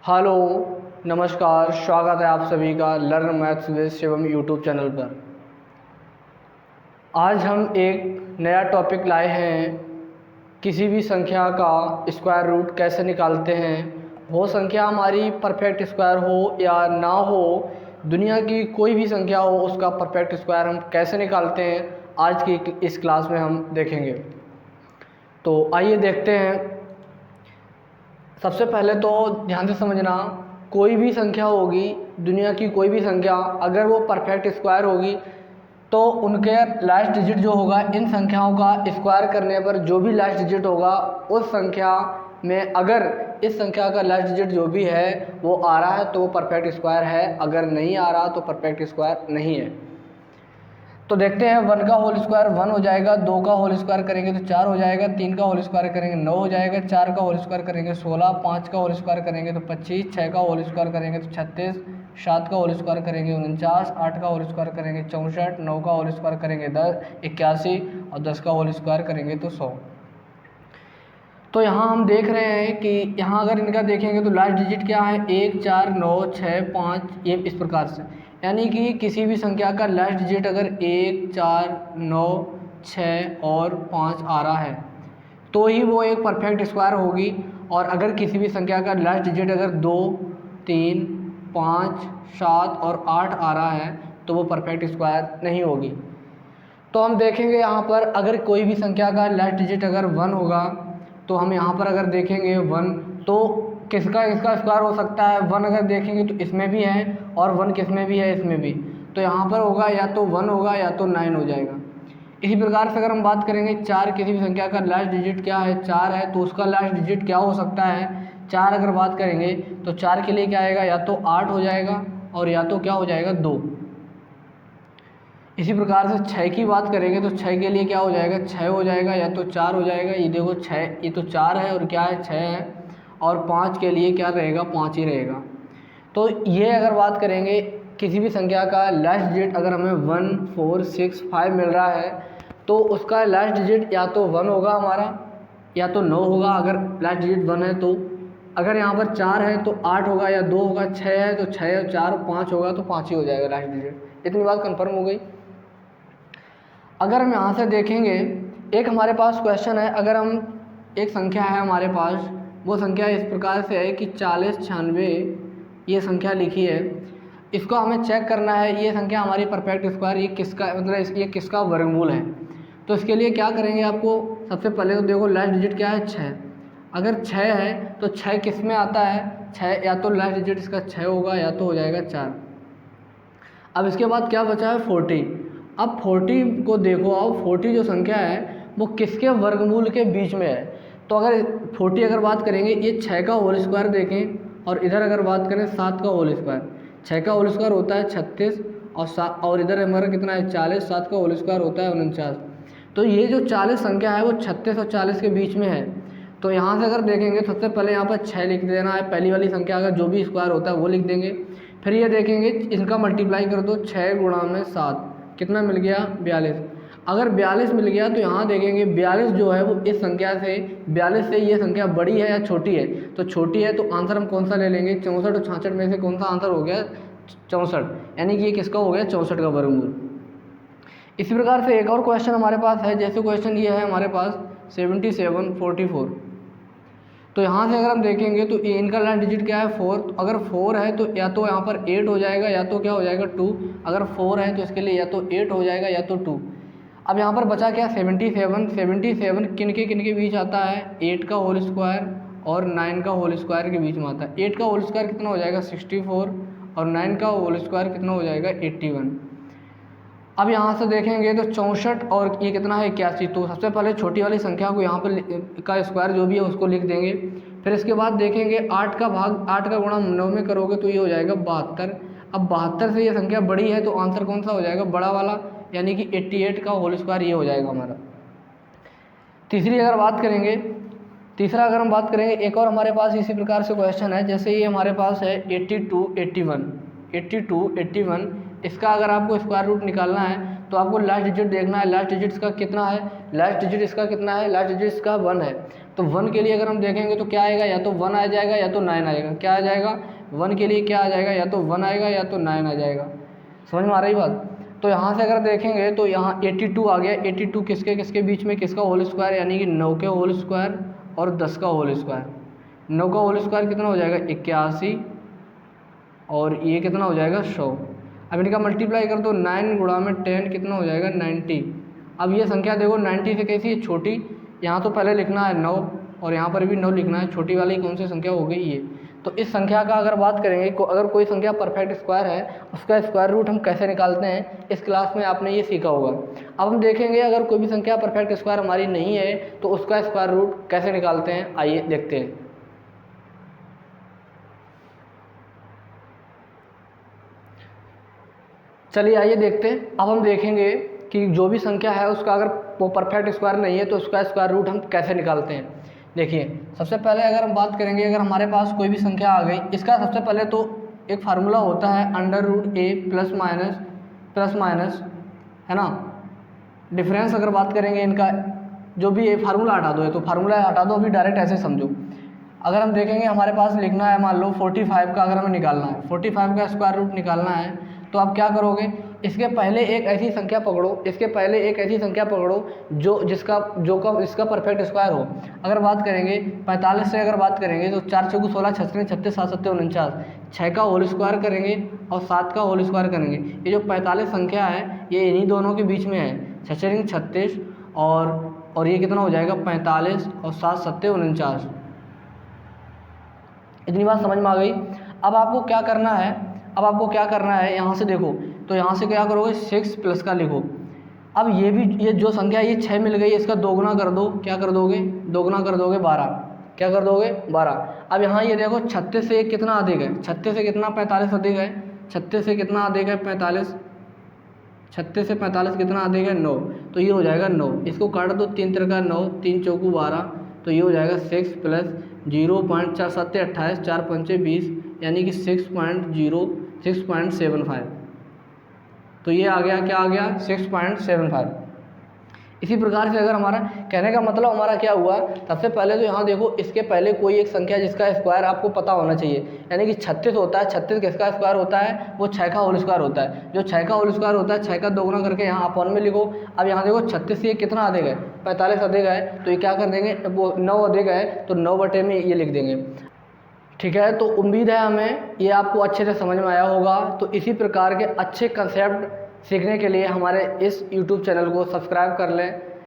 Hello, नमस्कार, स्वागत है आप सभी का learn maths with Shivam YouTube channel पर। आज हम एक नया टॉपिक लाए हैं। किसी भी संख्या का स्क्वायर रूट कैसे निकालते हैं। वो संख्या हमारी परफेक्ट स्क्वायर हो या ना हो, दुनिया की कोई भी संख्या हो, उसका परफेक्ट स्क्वायर हम कैसे निकालते हैं, आज की इस क्लास में हम देखेंगे। तो आइए देखते हैं। सबसे पहले तो ध्यान से समझना, कोई भी संख्या होगी, दुनिया की कोई भी संख्या, अगर वो परफेक्ट स्क्वायर होगी तो उनके लास्ट डिजिट जो होगा, इन संख्याओं का स्क्वायर करने पर जो भी लास्ट डिजिट होगा उस संख्या में, अगर इस संख्या का लास्ट डिजिट जो भी है वो आ रहा है तो वो परफेक्ट स्क्वायर है, अगर नहीं आ रहा तो परफेक्ट स्क्वायर नहीं है। तो देखते हैं, 1 का होल स्क्वायर 1 हो जाएगा, 2 का होल स्क्वायर करेंगे तो 4 हो जाएगा, 3 का होल स्क्वायर करेंगे 9 हो जाएगा, 4 का होल स्क्वायर करेंगे 16, 5 का होल स्क्वायर करेंगे तो 25, 6 का होल स्क्वायर करेंगे तो 36, 7 का होल स्क्वायर करेंगे 49, 8 का होल स्क्वायर करेंगे 64, 9 का होल स्क्वायर करेंगे 81 और 10 का होल स्क्वायर करेंगे तो 100। तो यहाँ हम देख रहे हैं कि यहाँ अगर इनका देखेंगे तो लास्ट डिजिट क्या है, 1 4 9 6 5, ये इस प्रकार से, यानी कि किसी भी संख्या का लास्ट डिजिट अगर 1 4 9 6 और 5 आ रहा है तो ही वो एक परफेक्ट स्क्वायर होगी। और अगर किसी भी संख्या का लास्ट डिजिट अगर 2 3 5 7 और 8 आ रहा है तो वो परफेक्ट स्क्वायर नहीं होगी। तो हम देखेंगे यहाँ पर, अगर कोई भी संख्या का लास्ट डिजिट अगर 1 होगा तो हम यहाँ पर अगर देखेंगे 1, तो किसका इसका स्क्वायर हो सकता है। 1 अगर देखेंगे तो इसमें भी है और 1 किस में भी है, इसमें भी। तो यहाँ पर होगा या तो 1 होगा या तो 9 हो जाएगा। इसी प्रकार से अगर हम बात करेंगे 4, किसी भी संख्या का लास्ट डिजिट क्या है, 4 है, तो उसका लास्ट डिजिट क्या हो सकता है। 4 अगर बात करेंगे तो 4 के लिए क्या आएगा, या तो 8 हो जाएगा और या तो क्या हो जाएगा 2। इसी प्रकार से 6 की बात करेंगे तो 6 के लिए क्या हो जाएगा, 6 हो जाएगा या तो 4 हो जाएगा। ये देखो 6, ये तो 4 है और क्या है 6 है। और 5 के लिए क्या रहेगा, 5 ही रहेगा। तो ये अगर बात करेंगे किसी भी संख्या का लास्ट डिजिट अगर हमें 1 4 6 5 मिल रहा है तो उसका लास्ट डिजिट या तो 1 होगा हमारा या तो 9 होगा, अगर लास्ट डिजिट 1 है तो। अगर यहाँ पर 4 है तो 8 होगा या 2 होगा, 6 है तो 6 और 4 5 होगा तो 5 ही हो जाएगा लास्ट डिजिट। इतनी बात कंफर्म हो गई। अगर हम यहाँ से देखेंगे, एक हमारे पास क्वेश्चन है, अगर हम एक संख्या है हमारे पास, वो संख्या इस प्रकार से है कि 40 96 ये संख्या लिखी है, इसको हमें चेक करना है ये संख्या हमारी परफेक्ट स्क्वायर ये किसका, मतलब ये किसका वर्गमूल है। तो इसके लिए क्या करेंगे, आपको सबसे पहले तो देखो लास्ट डिजिट क्या है, 6। अगर 6 है तो 6 किस में आता है, 6 या तो लास्ट डिजिट इसका 6 होगा या तो हो जाएगा 4। अब इसके बाद क्या बचा है, 40। अब 40 को देखो, अब 40 जो संख्या है वो किसके वर्गमूल के बीच में है। तो अगर 40 अगर बात करेंगे, ये 6 का होल स्क्वायर देखें और इधर अगर बात करें 7 का होल स्क्वायर, 6 का होल स्क्वायर होता है 36 और 7 और इधर हमारा कितना है 40, 7 का होल स्क्वायर होता है 49। तो ये जो 40 संख्या है वो 36 और 40 के बीच में है। तो यहाँ से अगर देखेंगे, सबसे पहले यहाँ पर 6 लिख देना है, पहली वाली संख्या का जो भी स्क्वायर होता है वो लिख देंगे। फिर ये देखेंगे इनका मल्टीप्लाई कर दो, 6 गुणा में 7 कितना मिल गया, 42। अगर 42 मिल गया तो यहाँ देखेंगे 42 जो है वो इस संख्या से, 42 से ये संख्या बड़ी है या छोटी है, तो छोटी है तो आंसर हम कौन सा ले लेंगे, 64 और 66 में से कौन सा आंसर हो गया, 64, यानी कि ये किसका हो गया, 64 का वर्गमूल। इसी प्रकार से एक और क्वेश्चन हमारे पास है, जैसे क्वेश्चन ये है हमारे पास 77 44। तो यहाँ से अगर हम देखेंगे तो इनका लास्ट डिजिट क्या है, 4। तो अगर 4 है तो या तो यहाँ पर 8 हो जाएगा या तो क्या हो जाएगा 2। अगर 4 है तो इसके लिए या तो 8 हो जाएगा या तो 2। अब यहाँ पर बचा क्या, 77। 77 किन के बीच आता है, 8 का होल स्क्वायर और 9 का होल स्क्वायर के बीच में आता है। 8 का होल स्क्वायर कितना हो जाएगा 64 और 9 का होल स्क्वायर कितना हो जाएगा 81। अब यहाँ से देखेंगे तो 64 और ये कितना है 81। तो सबसे पहले छोटी वाली संख्या को यहाँ पर का स्क्वायर जो भी है उसको लिख देंगे। फिर इसके बाद देखेंगे 8 का भाग 8 का गुणा 9 में करोगे तो ये हो जाएगा 72। अब 72 से ये संख्या बड़ी है तो आंसर कौन सा हो जाएगा, बड़ा वाला, यानी कि 88 का होल स्क्वायर ये हो जाएगा हमारा। तीसरी अगर बात करेंगे, तीसरा अगर हम बात करेंगे, एक और हमारे पास इसी प्रकार से क्वेश्चन है, जैसे ये हमारे पास है 82 81। इसका अगर आपको स्क्वायर रूट निकालना है तो आपको लास्ट डिजिट देखना है, लास्ट डिजिट इसका कितना है, लास्ट डिजिट इसका कितना है, लास्ट डिजिट इसका 1 है। तो 1 के लिए अगर हम देखेंगे तो क्या आएगा, या तो 1 आ जाएगा या तो 9 आएगा। क्या आ जाएगा, 1 के लिए क्या आ जाएगा, या तो 1 आएगा या तो 9 आ जाएगा। समझ में आ रही बात। तो यहाँ से अगर देखेंगे तो यहाँ 82 आ गया। 82 किसके किसके बीच में, किसका होल स्क्वायर, यानी कि 9 के होल स्क्वायर और 10 का होल स्क्वायर। 9 का होल स्क्वायर कितना हो जाएगा, 81, और ये कितना हो जाएगा, 100। अब इनका मल्टीप्लाई कर दो, 9 गुणा में 10 कितना हो जाएगा, 90। अब ये संख्या देखो 90 से कैसी है, छोटी। यहाँ तो पहले लिखना है 9 और यहाँ पर भी 9 लिखना है। छोटी वाली कौन सी संख्या हो गई, ये। तो इस संख्या का अगर बात करेंगे, अगर कोई संख्या परफेक्ट स्क्वायर है, उसका स्क्वायर रूट हम कैसे निकालते हैं, इस क्लास में आपने ये सीखा होगा। अब हम देखेंगे अगर कोई भी संख्या परफेक्ट स्क्वायर हमारी नहीं है तो उसका स्क्वायर रूट कैसे निकालते हैं, आइए देखते हैं। चलिए आइए देखते हैं। अब हम देखेंगे कि जो भी संख्या है उसका अगर वो परफेक्ट स्क्वायर नहीं है तो उसका स्क्वायर रूट हम कैसे निकालते हैं। देखिए सबसे पहले अगर हम बात करेंगे, अगर हमारे पास कोई भी संख्या आ गई, इसका सबसे पहले तो एक फार्मूला होता है √a प्लस माइनस, है ना। डिफरेंस अगर बात करेंगे इनका, जो भी ये फार्मूला हटा दो, तो फार्मूला हटा दो, अभी डायरेक्ट ऐसे समझो। अगर हम देखेंगे हमारे पास लिखना है, मान लो 45 का अगर हमें निकालना है, 45 का स्क्वायर रूट निकालना है, तो आप क्या करोगे, इसके पहले एक ऐसी संख्या पकड़ो, इसका परफेक्ट स्क्वायर हो। अगर बात करेंगे 45 से अगर बात करेंगे तो 4 चौको 16, 36 36 7 7 49, 6 का होल स्क्वायर करेंगे और 7 का होल स्क्वायर करेंगे। ये जो 45 संख्या है ये इन्हीं दोनों के बीच में है, 6 36 और ये कितना हो जाएगा 45 और 7 7 49। इतनी बात समझ में आ गई। अब आपको क्या करना है, यहाँ से देखो, तो यहाँ से क्या करोगे, 6 प्लस का लिखो। अब ये जो संख्या ये 6 मिल गई, इसका दोगुना कर दो। क्या कर दोगे, दोगुना कर दोगे 12। क्या कर दोगे 12। अब यहाँ ये देखो 36 से कितना अधिक है, 36 से कितना 45 अधिक है, 36 से कितना अधिक है 45, 36 से 45 कितना अधिक है 9, तो ये हो जाएगा 9। इसको काट दो, 3 3 का 9, 3 चौको 12, तो ये हो जाएगा 6 प्लस 0.4 7 28 4 5 20, यानी कि 6.75। तो ये आ गया, क्या आ गया 6.75। इसी प्रकार से अगर हमारा कहने का मतलब हमारा क्या हुआ, सबसे पहले तो यहाँ देखो, इसके पहले कोई एक संख्या जिसका स्क्वायर आपको पता होना चाहिए, यानी कि 36 होता है। 36 किसका स्क्वायर होता है, वो 6 का होल स्क्वायर होता है। जो 6 का होल स्क्वायर होता है, 6 का दोगुना करके यहाँ अपॉन में लिखो। अब यहाँ देखो 36 से कितना अधिक है, 45 अधिक है, तो ये क्या कर देंगे, वो 9 अधिक है तो 9 बटे में ये लिख देंगे। ठीक है, तो उम्मीद है हमें ये आपको अच्छे से समझ में आया होगा। तो इसी प्रकार के अच्छे कंसेप्ट सीखने के लिए हमारे इस YouTube चैनल को सब्सक्राइब कर लें।